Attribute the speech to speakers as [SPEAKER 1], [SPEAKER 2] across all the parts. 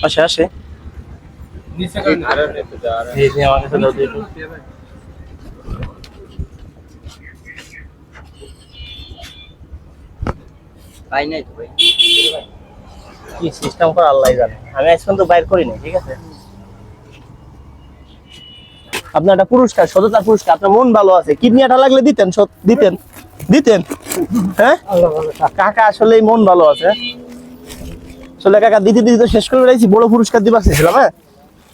[SPEAKER 1] আসে আসে কি সিস্টেম করে আল্লাহ জানে, আমি আজ পর্যন্ত বাইর করি নাই। ঠিক আছে, আপনার একটা পুরস্কার, সততার পুরস্কার। আপনার মন ভালো আছে, কিডনি আটা লাগলে দিতেন, দিতেন দিতেন। হ্যাঁ কাকা আসলে মন ভালো আছে আসলে। কাকা দিতে দিতে তো শেষ করে বেড়াইছি, বড় পুরস্কার দিবার চেয়েছিলাম। হ্যাঁ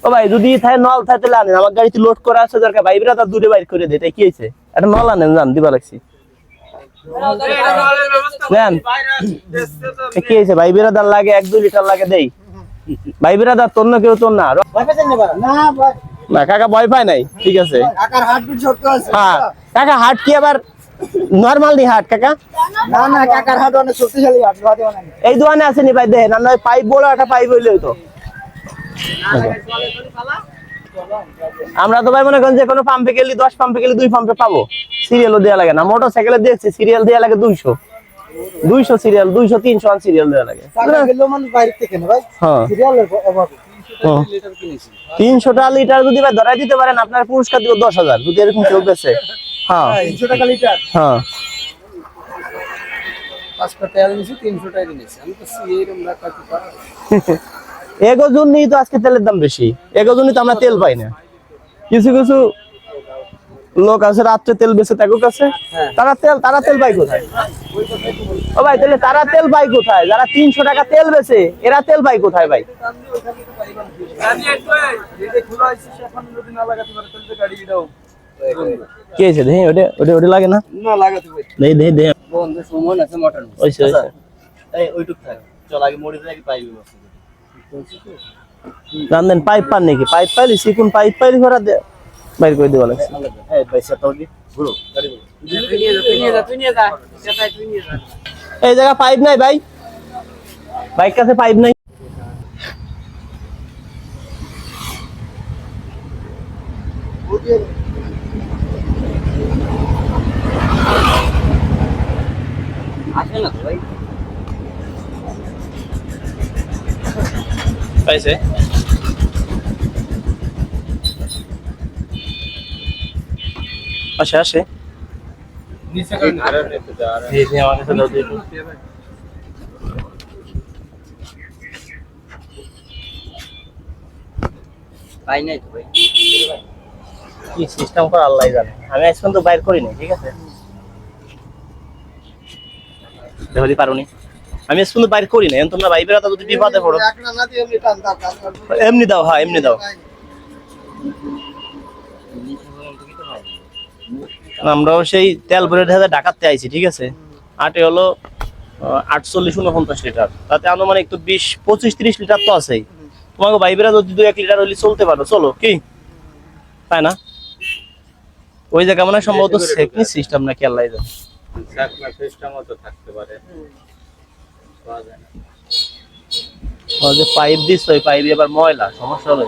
[SPEAKER 1] ও ভাই, যদি থাই নল থাই তাহলে আনেন, আমার গাড়িতে লোড করা আছে দরকার। ভাই বিরা তার দূরে বাইর করে দেয়, তাই কি হয়েছে? একটা নল আনেন, জান দিবা লাগছি। কি হয়েছে? ভাই বিরাদার লাগে 1-2 লিটার লাগে দেই। ভাই বিরাদার তোর না, কেউ তোর না। না কাকা ভয় পায় নাই, ঠিক আছে। হ্যাঁ কাকা হাট কি আবার নরমাল নি হাট কাকা?
[SPEAKER 2] না না কাকার হাট অনেক শক্তিশালী হাট।
[SPEAKER 1] এই দোকানে আছে নি ভাই? দেখেন না, পাইপ বড় একটা পাইপ হইলে হইতো। আমরা তো ভাই মনে করেন যে কোনো পাম্পে গেলে 10 পাম্পে গেলে 2 পাম্পে পাবো, সিরিয়ালও দেওয়া লাগে না। মোটর সাইকেলে দেখছি সিরিয়াল দেওয়া লাগে 200 সিরিয়াল, 200-300 সিরিয়াল দেওয়া লাগে। হ্যাঁ 300 লিটার যদি ভাই ধরাই দিতে পারেন, আপনার পুরস্কার দিব 10,000 যদি এরকম কেউ বেছে। হ্যাঁ
[SPEAKER 2] 300 টাকা লিটার।
[SPEAKER 1] হ্যাঁ
[SPEAKER 2] 5 তেল নিছি, 300 টাকা নিছি। আমি তো এরকম রাখা কি পারো।
[SPEAKER 1] এগো জন্যই তো আজকে তেলের দাম বেশি, এগো জন্যই তো আমরা তেল পাই না। কিছু কিছু লোক আছে রাত্রে তেল বেচে তাকে কাছে, তারা তেল পাই কোথায়? ও ভাই তাহলে তারা তেল পাই কোথায়? যারা 300 টাকা তেল বেচে এরা তেল পাই কোথায় ভাই? কি হয়েছে দেখি? ওটা লাগে না,
[SPEAKER 2] না লাগাতে ভাই।
[SPEAKER 1] দেখি দেখি দেখি
[SPEAKER 2] বন্ধু সুমন আছে মোটর।
[SPEAKER 1] ওইসে
[SPEAKER 2] এই ওইটুক থাকে। চল আগে মরি নাকি পাইবি বসে।
[SPEAKER 1] রান্দেন পাইপ পান নাকি? পাইপ পাইলি, চিকুন পাইপ পাইলি ভরা দে বাইর করে দেওয়া লাগছে।
[SPEAKER 2] এই পয়সা তো দি ঘুরো গাড়ি ঘুরো। তুই নিয়ে যা সেটাই তুই নিয়ে যা।
[SPEAKER 1] এই জায়গা পাইপ নাই ভাই, বাইক কাছে পাইপ নাই।
[SPEAKER 2] আসে না ভাই।
[SPEAKER 1] পাইছে আসে আসে
[SPEAKER 2] নিচে কারণ ঘরের নেতে যা আর
[SPEAKER 1] এই নিয়ে আমার কাছে দাও দিই।
[SPEAKER 2] পাই নাই তো ভাই।
[SPEAKER 1] কি সিস্টেম করে আল্লাহ জানে, আমি আজ পর্যন্ত বাইর করি নাই। ঠিক আছে, দেখলি পারুনি, আমি আজ পর্যন্ত বাইর করি নাই। তোমরা ভাই বেড়াতে যদি বিপদে পড়ো
[SPEAKER 2] একটা না দিয়ে এমনি টান দাও।
[SPEAKER 1] এমনি দাও। হ্যাঁ এমনি দাও। আমরাও সেই তেল ভরে ঢাকাতে আইছি। ঠিক আছে, আটে হলো 48-49 লিটার, তাতে আনুমানিক তো 20-25-30 লিটার তো আছেই। তোমাকে ভাই বেড়া যদি 2-1 লিটার হলে চলতে পারো, চলো কি তাই না? ওই জায়গা মানে সম্ভবত সেকনি সিস্টেম নাকি আল্লাহ জানে।
[SPEAKER 2] সাকনা সিস্টেমও তো থাকতে পারে। পাওয়া যায় না।
[SPEAKER 1] ওই যে পাইপ দিস, ওই পাইপ আবার ময়লা, সমস্যা হলো।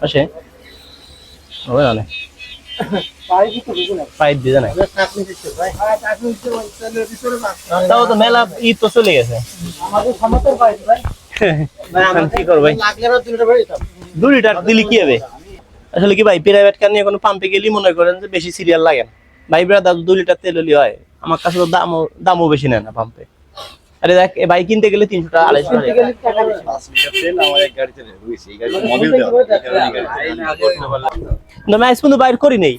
[SPEAKER 1] আসে হবে না পাইপ দিয়ে না, তাও তো মেলা ঈদ তো চলে গেছে। কি করবো ভাই, 2 লিটার দিলে কি হবে? আসলে কি ভাই, প্রাইভেট কার নিয়ে কোনো পাম্পে গেলে মনে করেন যে বেশি সিরিয়াল লাগে না। ভাই ব্রাদা 2 লিটার তেল হলে হয়। আমার কাছে তো দামও বেশি নেয় না পাম্পে। আরে দেখ ভাই কিনতে গেলে 300 টাকা 250 টাকা।
[SPEAKER 2] 5 লিটার তেল আমার এক গাড়িতে রয়েছে। এই গাড়ি মোবিল দাও।
[SPEAKER 1] না ম্যাচ কিন্তু বাইর করি নেই।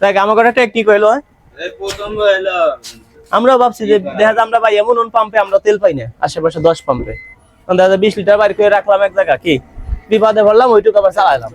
[SPEAKER 1] দেখ আমার একটা টেকনিক হইলো,
[SPEAKER 2] এই প্রথম হইলো
[SPEAKER 1] আমরা ভাবছি যে দেখা যায় আমরা ভাই এমন পাম্পে আমরা তেল পাই না, আশেপাশে 10 পাম্পে দেখা যায় 20 লিটার বাইর করে রাখলাম এক জায়গা, কি বিপদে পড়লাম ওইটুকু আবার চালাইলাম।